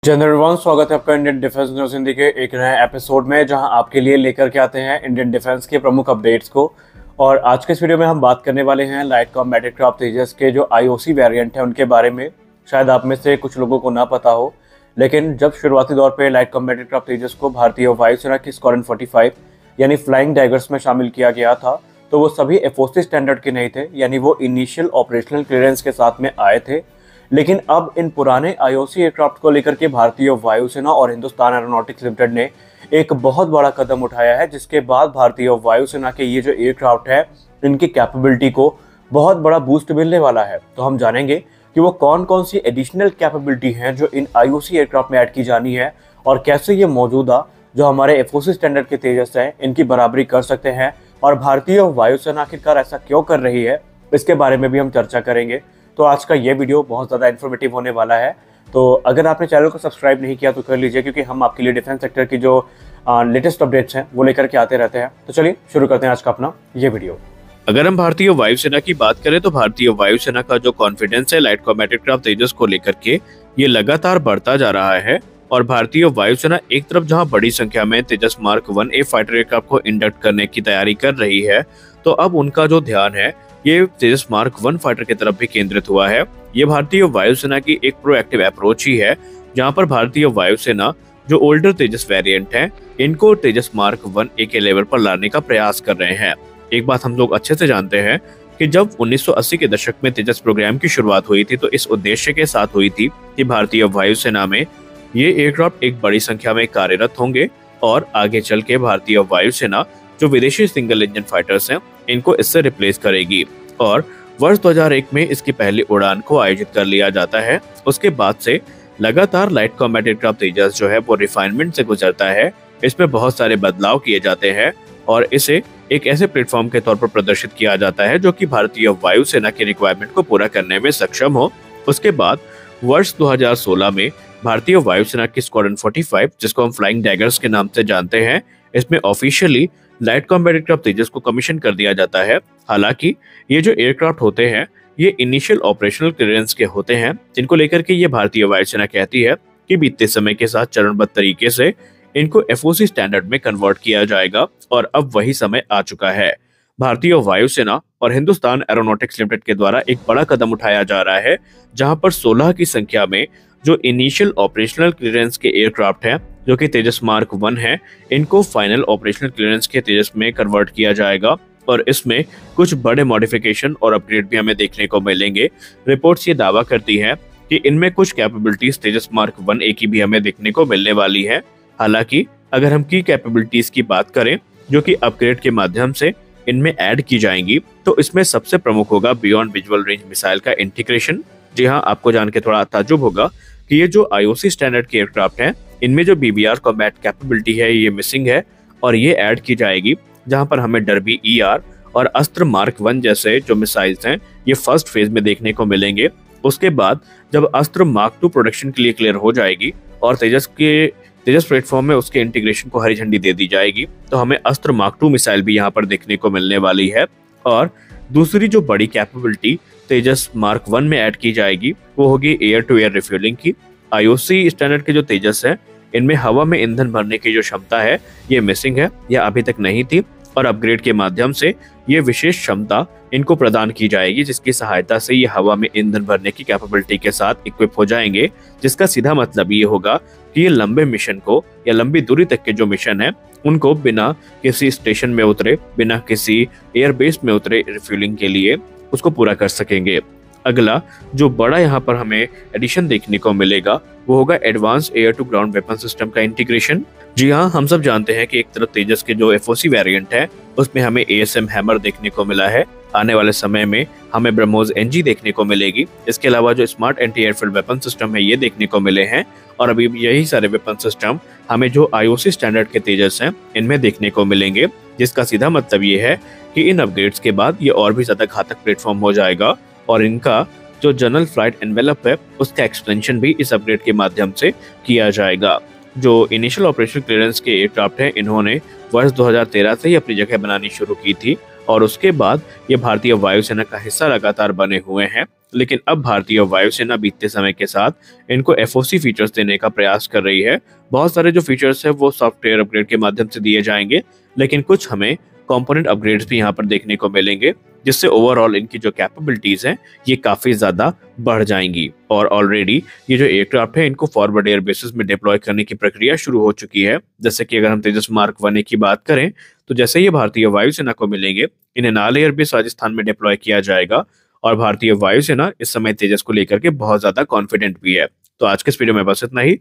General स्वागत है आपका इंडियन डिफेंस न्यूज हिंदी के एक नए एपिसोड में, जहां आपके लिए लेकर के आते हैं इंडियन डिफेंस के प्रमुख अपडेट्स को। और आज के इस वीडियो में हम बात करने वाले हैं लाइट कॉम्बैट एयरक्राफ्ट तेजस के जो आईओसी वेरिएंट है उनके बारे में। शायद आप में से कुछ लोगों को ना पता हो, लेकिन जब शुरुआती दौर पर लाइट कॉम्बैट एयरक्राफ्ट तेजस को भारतीय वायुसेना की स्क्वाड्रन 45 यानी फ्लाइंग टाइगर्स में शामिल किया गया था, तो वो सभी एफओसी स्टैंडर्ड के नहीं थे, यानी वो इनिशियल ऑपरेशनल क्लियरेंस के साथ में आए थे। लेकिन अब इन पुराने आईओसी एयरक्राफ्ट को लेकर के भारतीय वायुसेना और हिंदुस्तान एरोनॉटिक्स लिमिटेड ने एक बहुत बड़ा कदम उठाया है, जिसके बाद भारतीय वायुसेना के ये जो एयरक्राफ्ट है इनकी कैपेबिलिटी को बहुत बड़ा बूस्ट मिलने वाला है। तो हम जानेंगे कि वो कौन कौन सी एडिशनल कैपेबिलिटी हैं जो इन आईओसी एयरक्राफ्ट में ऐड की जानी है, और कैसे ये मौजूदा जो हमारे एफओसी स्टैंडर्ड के तेजस हैं इनकी बराबरी कर सकते हैं, और भारतीय वायुसेना आखिरकार ऐसा क्यों कर रही है, इसके बारे में भी हम चर्चा करेंगे। तो आज का ये वीडियो बहुत ज़्यादा इन्फॉर्मेटिव होने वाला है। तो अगर आपने चैनल को सब्सक्राइब नहीं किया तो कर लीजिए, क्योंकि हम आपके लिए डिफेंस सेक्टर की जो लेटेस्ट अपडेट्स हैं वो लेकर के आते रहते हैं। तो चलिए शुरू करते हैं आज का अपना ये वीडियो। अगर हम भारतीय वायुसेना की बात करें तो भारतीय वायुसेना का जो कॉन्फिडेंस है लाइट कॉम्बैट एयरक्राफ्ट तेजस को लेकर के ये लगातार बढ़ता जा रहा है। और भारतीय वायुसेना एक तरफ जहां बड़ी संख्या में तेजस मार्क 1A फाइटर एयरक्राफ्ट को इंडक्ट करने की तैयारी कर रही है, तो अब उनका जो ध्यान है ये तेजस मार्क 1 फाइटर की तरफ भी केंद्रित हुआ है। ये भारतीय वायुसेना की एक प्रोएक्टिव अप्रोच ही है, जहां पर भारतीय वायुसेना जो ओल्डर तेजस वेरिएंट हैं इनको तेजस मार्क 1A के लेवल पर लाने का प्रयास कर रहे हैं। एक बात हम लोग अच्छे से जानते हैं कि जब 1980 के दशक में तेजस प्रोग्राम की शुरुआत हुई थी, तो इस उद्देश्य के साथ हुई थी कि भारतीय वायुसेना में ये एयरक्राफ्ट एक बड़ी संख्या में कार्यरत होंगे, और आगे चल के भारतीय वायुसेना जो विदेशी सिंगल इंजन फाइटर्स हैं इनको इससे रिप्लेस करेगी। और वर्ष 2001 में इसकी पहली उड़ान को आयोजित कर लिया जाता है। उसके बाद से लगातार लाइट कॉम्बैट एयरक्राफ्ट तेजस जो है वो रिफाइनमेंट से गुजरता है। इसमें बहुत सारे बदलाव किए जाते हैं और इसे एक ऐसे प्लेटफॉर्म के तौर पर प्रदर्शित किया जाता है जो कि भारतीय वायुसेना की रिक्वायरमेंट को पूरा करने में सक्षम हो। उसके बाद वर्ष 2016 में भारतीय वायुसेना की स्क्वाड्रन 45, जिसको हम फ्लाइंग टाइगर्स के नाम से जानते हैं, इसमें ऑफिशियली लाइट कॉम्बैट एयरक्राफ्ट तेजस को कमीशन कर दिया जाता है। हालांकि ये जो एयरक्राफ्ट होते हैं ये इनिशियल ऑपरेशनल क्लियरेंस के होते हैं, जिनको लेकर के ये भारतीय वायुसेना कहती है कि बीतते समय के साथ चरणबद्ध तरीके से इनको एफओसी स्टैंडर्ड में कन्वर्ट किया जाएगा, और अब वही समय आ चुका है। भारतीय वायुसेना और हिंदुस्तान एरोनॉटिक्स लिमिटेड के द्वारा एक बड़ा कदम उठाया जा रहा है, जहां पर 16 की संख्या में जो इनिशियल ऑपरेशनल क्लियरेंस के एयरक्राफ्ट हैं जो कि तेजस मार्क 1 है, इनको फाइनल ऑपरेशनल क्लियरेंस के तेजस में कन्वर्ट किया जाएगा। और इसमें कुछ बड़े मॉडिफिकेशन और अपग्रेड भी हमें देखने को मिलेंगे। रिपोर्ट्स ये दावा करती हैं कि इनमें कुछ कैपेबिलिटीज तेजस मार्क 1A की भी हमें देखने को मिलने वाली है। हालांकि अगर हम की कैपेबिलिटीज की बात करें जो कि अपग्रेड के माध्यम से इनमें ऐड की जाएंगी, तो इसमें सबसे प्रमुख होगा बियॉन्ड विजुअल रेंज मिसाइल का इंटीग्रेशन। जी हाँ, आपको जान के थोड़ा ताज्जुब होगा कि ये जो आईओसी स्टैंडर्ड के एयरक्राफ्ट हैं इनमें जो बीबीआर कॉम्बैट कैपेबिलिटी है ये मिसिंग है, और ये ऐड की जाएगी, जहां पर हमें डर्बी ER और अस्त्र मार्क 1 जैसे जो मिसाइल्स हैं ये फर्स्ट फेज में देखने को मिलेंगे। उसके बाद जब अस्त्र मार्क 2 प्रोडक्शन के लिए क्लियर हो जाएगी और तेजस प्लेटफॉर्म में उसके इंटीग्रेशन को हरी झंडी दे दी जाएगी, तो हमें अस्त्र मार्क 2 मिसाइल भी यहाँ पर देखने को मिलने वाली है। और दूसरी जो बड़ी कैपेबिलिटी तेजस मार्क 1 में ऐड की जाएगी वो होगी एयर टू एयर रिफ्यूलिंग की। आईओसी स्टैंडर्ड के जो तेजस है इनमें हवा में ईंधन भरने की जो क्षमता है ये मिसिंग है या अभी तक नहीं थी, और अपग्रेड के माध्यम से ये विशेष क्षमता इनको प्रदान की जाएगी, जिसकी सहायता से ये हवा में ईंधन भरने की कैपेबिलिटी के साथ इक्विप हो जाएंगे। जिसका सीधा मतलब ये होगा कि ये लंबे मिशन को या लंबी दूरी तक के जो मिशन है उनको बिना किसी स्टेशन में उतरे, बिना किसी एयरबेस में उतरे रिफ्यूलिंग के लिए उसको पूरा कर सकेंगे। अगला जो बड़ा यहाँ पर हमें एडिशन देखने को मिलेगा वो होगा advance air to ground weapon system का इंटीग्रेशन। जी हाँ, हम सब जानते हैं कि एक तरफ तेजस के जो एफओसी वेरिएंट है उसमें हमें ASM हैमर देखने को मिला है। आने वाले समय में हमें ब्रह्मोस NG देखने को मिलेगी। इसके अलावा जो smart anti airfield weapon system है ये देखने को मिले हैं, और अभी यही सारे वेपन सिस्टम हमें जो आईओसी स्टैंडर्ड के तेजस हैं इनमें देखने को मिलेंगे। जिसका सीधा मतलब ये है कि इन अपग्रेड्स के बाद ये और भी ज्यादा घातक प्लेटफॉर्म हो जाएगा, और इनका जो जनरल फ्लाइट एनवेलप है उसका एक्सपेंशन भी इस अपग्रेड के माध्यम से किया जाएगा। जो इनिशियल ऑपरेशन क्लियरेंस के एयरक्राफ्ट हैं इन्होंने वर्ष 2013 से ही अपनी जगह बनानी शुरू की थी, और उसके बाद ये भारतीय वायुसेना का हिस्सा लगातार बने हुए हैं। लेकिन अब भारतीय वायुसेना बीतते समय के साथ इनको एफओसी फीचर्स देने का प्रयास कर रही है। बहुत सारे जो फीचर्स है वो सॉफ्टवेयर अपग्रेड के माध्यम से दिए जाएंगे, लेकिन कुछ हमें कंपोनेंट अपग्रेड्स भी यहाँ पर देखने को मिलेंगे, जिससे ओवरऑल इनकी जो कैपेबिलिटीज हैं ये काफी ज्यादा बढ़ जाएंगी। और ऑलरेडी ये जो एयरक्राफ्ट है इनको फॉरवर्ड एयर बेसिस में डिप्लॉय करने की प्रक्रिया शुरू हो चुकी है। जैसे कि अगर हम तेजस मार्क 1 की बात करें तो जैसे ये भारतीय वायुसेना को मिलेंगे, इन्हें नाल एयरबेस राजस्थान में डिप्लॉय किया जाएगा। और भारतीय वायुसेना इस समय तेजस को लेकर के बहुत ज्यादा कॉन्फिडेंट भी है। तो आज के इस वीडियो में बस इतना ही।